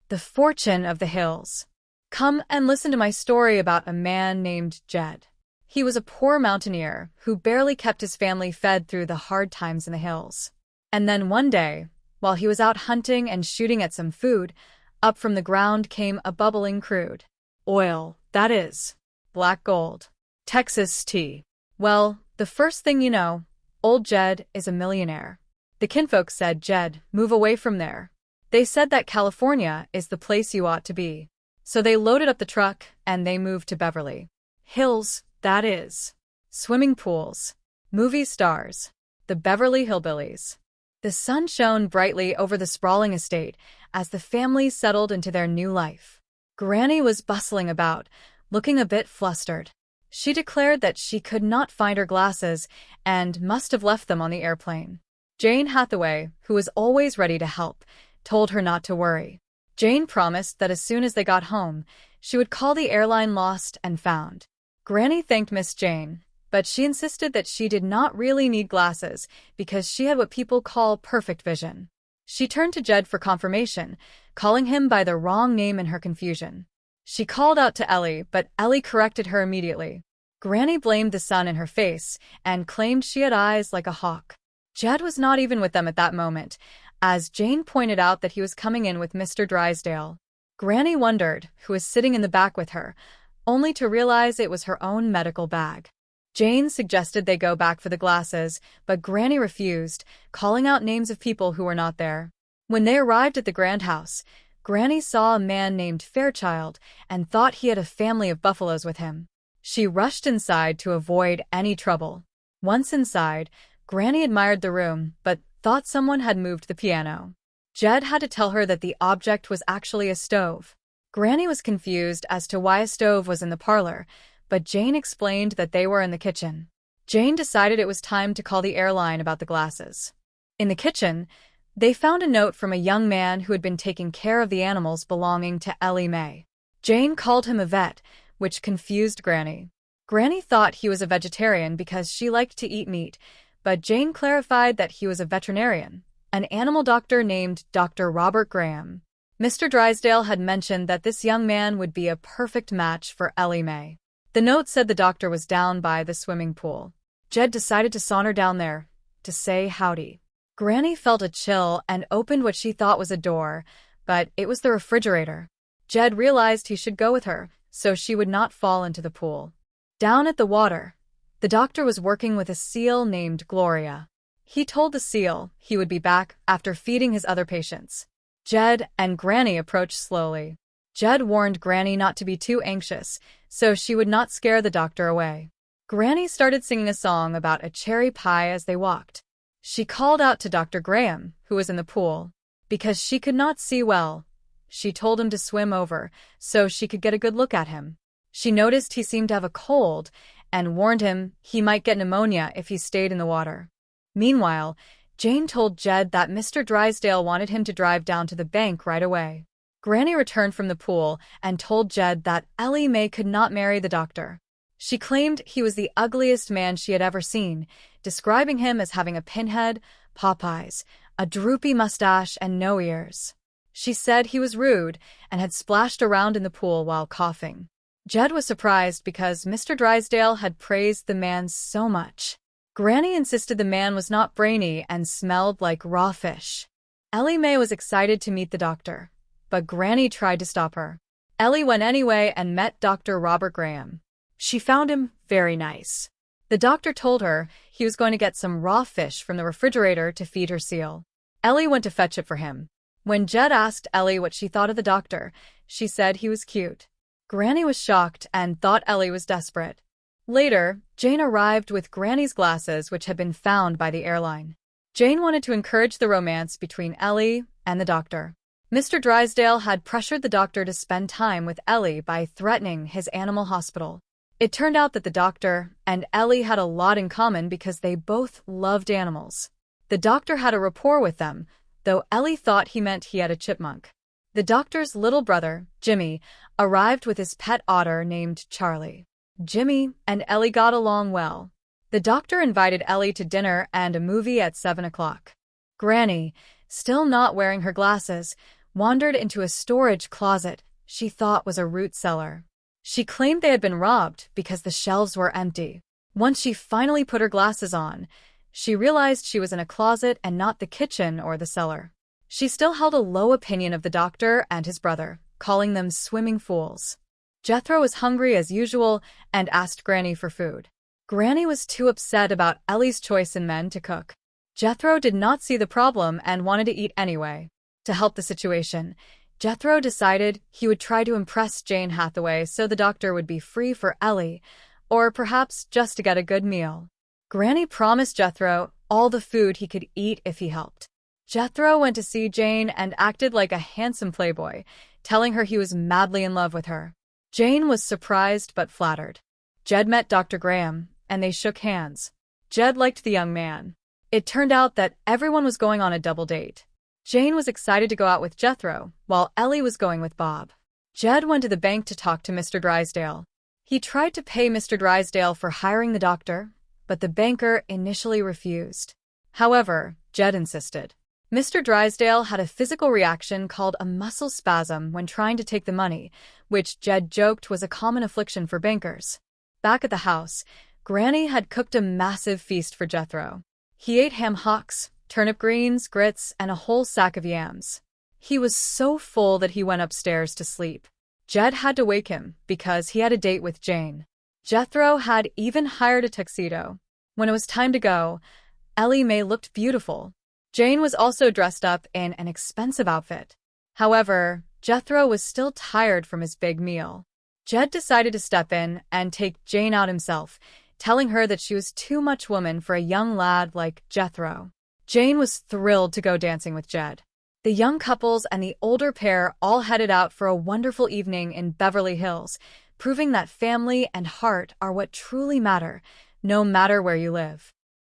The Fortune of the Hills. Come and listen to my story about a man named Jed. He was a poor mountaineer who barely kept his family fed through the hard times in the hills. And then one day, while he was out hunting and shooting at some food, up from the ground came a bubbling crude oil, that is, black gold. Texas tea. Well, the first thing you know, old Jed is a millionaire. The kinfolk said, "Jed, move away from there." They said that California is the place you ought to be. So they loaded up the truck and they moved to Beverly Hills, that is. Swimming pools. Movie stars. The Beverly Hillbillies. The sun shone brightly over the sprawling estate as the family settled into their new life. Granny was bustling about, looking a bit flustered. She declared that she could not find her glasses and must have left them on the airplane. Jane Hathaway, who was always ready to help, told her not to worry. Jane promised that as soon as they got home, she would call the airline lost and found. Granny thanked Miss Jane, but she insisted that she did not really need glasses because she had what people call perfect vision. She turned to Jed for confirmation, calling him by the wrong name in her confusion. She called out to Ellie, but Ellie corrected her immediately. Granny blamed the sun in her face and claimed she had eyes like a hawk. Jed was not even with them at that moment, as Jane pointed out that he was coming in with Mr. Drysdale. Granny wondered who was sitting in the back with her, only to realize it was her own medical bag. Jane suggested they go back for the glasses, but Granny refused, calling out names of people who were not there. When they arrived at the grand house, Granny saw a man named Fairchild and thought he had a family of buffaloes with him. She rushed inside to avoid any trouble. Once inside, Granny admired the room, but thought someone had moved the piano. Jed had to tell her that the object was actually a stove. Granny was confused as to why a stove was in the parlor, but Jane explained that they were in the kitchen. Jane decided it was time to call the airline about the glasses. In the kitchen, they found a note from a young man who had been taking care of the animals belonging to Ellie Mae. Jane called him a vet, which confused Granny. Granny thought he was a vegetarian because she liked to eat meat, but Jane clarified that he was a veterinarian, an animal doctor named Dr. Robert Graham. Mr. Drysdale had mentioned that this young man would be a perfect match for Ellie Mae. The note said the doctor was down by the swimming pool. Jed decided to saunter down there to say howdy. Granny felt a chill and opened what she thought was a door, but it was the refrigerator. Jed realized he should go with her, so she would not fall into the pool. Down at the water, the doctor was working with a seal named Gloria. He told the seal he would be back after feeding his other patients. Jed and Granny approached slowly. Jed warned Granny not to be too anxious, so she would not scare the doctor away. Granny started singing a song about a cherry pie as they walked. She called out to Dr. Graham, who was in the pool. Because she could not see well, she told him to swim over so she could get a good look at him. She noticed he seemed to have a cold and warned him he might get pneumonia if he stayed in the water. Meanwhile, Jane told Jed that Mr. Drysdale wanted him to drive down to the bank right away. Granny returned from the pool and told Jed that Ellie Mae could not marry the doctor. She claimed he was the ugliest man she had ever seen, describing him as having a pinhead, pop eyes, a droopy mustache, and no ears. She said he was rude and had splashed around in the pool while coughing. Jed was surprised because Mr. Drysdale had praised the man so much. Granny insisted the man was not brainy and smelled like raw fish. Ellie Mae was excited to meet the doctor, but Granny tried to stop her. Ellie went anyway and met Dr. Robert Graham. She found him very nice. The doctor told her he was going to get some raw fish from the refrigerator to feed her seal. Ellie went to fetch it for him. When Jed asked Ellie what she thought of the doctor, she said he was cute. Granny was shocked and thought Ellie was desperate. Later, Jane arrived with Granny's glasses, which had been found by the airline. Jane wanted to encourage the romance between Ellie and the doctor. Mr. Drysdale had pressured the doctor to spend time with Ellie by threatening his animal hospital. It turned out that the doctor and Ellie had a lot in common because they both loved animals. The doctor had a rapport with them, though Ellie thought he meant he had a chipmunk. The doctor's little brother, Jimmy, arrived with his pet otter named Charlie. Jimmy and Ellie got along well. The doctor invited Ellie to dinner and a movie at 7 o'clock. Granny, still not wearing her glasses, wandered into a storage closet she thought was a root cellar. She claimed they had been robbed because the shelves were empty. Once she finally put her glasses on, she realized she was in a closet and not the kitchen or the cellar. She still held a low opinion of the doctor and his brother, calling them swimming fools. Jethro was hungry as usual and asked Granny for food. Granny was too upset about Ellie's choice in men to cook. Jethro did not see the problem and wanted to eat anyway. To help the situation, Jethro decided he would try to impress Jane Hathaway so the doctor would be free for Ellie, or perhaps just to get a good meal. Granny promised Jethro all the food he could eat if he helped. Jethro went to see Jane and acted like a handsome playboy, telling her he was madly in love with her. Jane was surprised but flattered. Jed met Dr. Graham, and they shook hands. Jed liked the young man. It turned out that everyone was going on a double date. Jane was excited to go out with Jethro, while Ellie was going with Bob. Jed went to the bank to talk to Mr. Drysdale. He tried to pay Mr. Drysdale for hiring the doctor, but the banker initially refused. However, Jed insisted. Mr. Drysdale had a physical reaction called a muscle spasm when trying to take the money, which Jed joked was a common affliction for bankers. Back at the house, Granny had cooked a massive feast for Jethro. He ate ham hocks, turnip greens, grits, and a whole sack of yams. He was so full that he went upstairs to sleep. Jed had to wake him because he had a date with Jane. Jethro had even hired a tuxedo. When it was time to go, Ellie Mae looked beautiful. Jane was also dressed up in an expensive outfit. However, Jethro was still tired from his big meal. Jed decided to step in and take Jane out himself, telling her that she was too much woman for a young lad like Jethro. Jane was thrilled to go dancing with Jed. The young couples and the older pair all headed out for a wonderful evening in Beverly Hills, proving that family and heart are what truly matter, no matter where you live.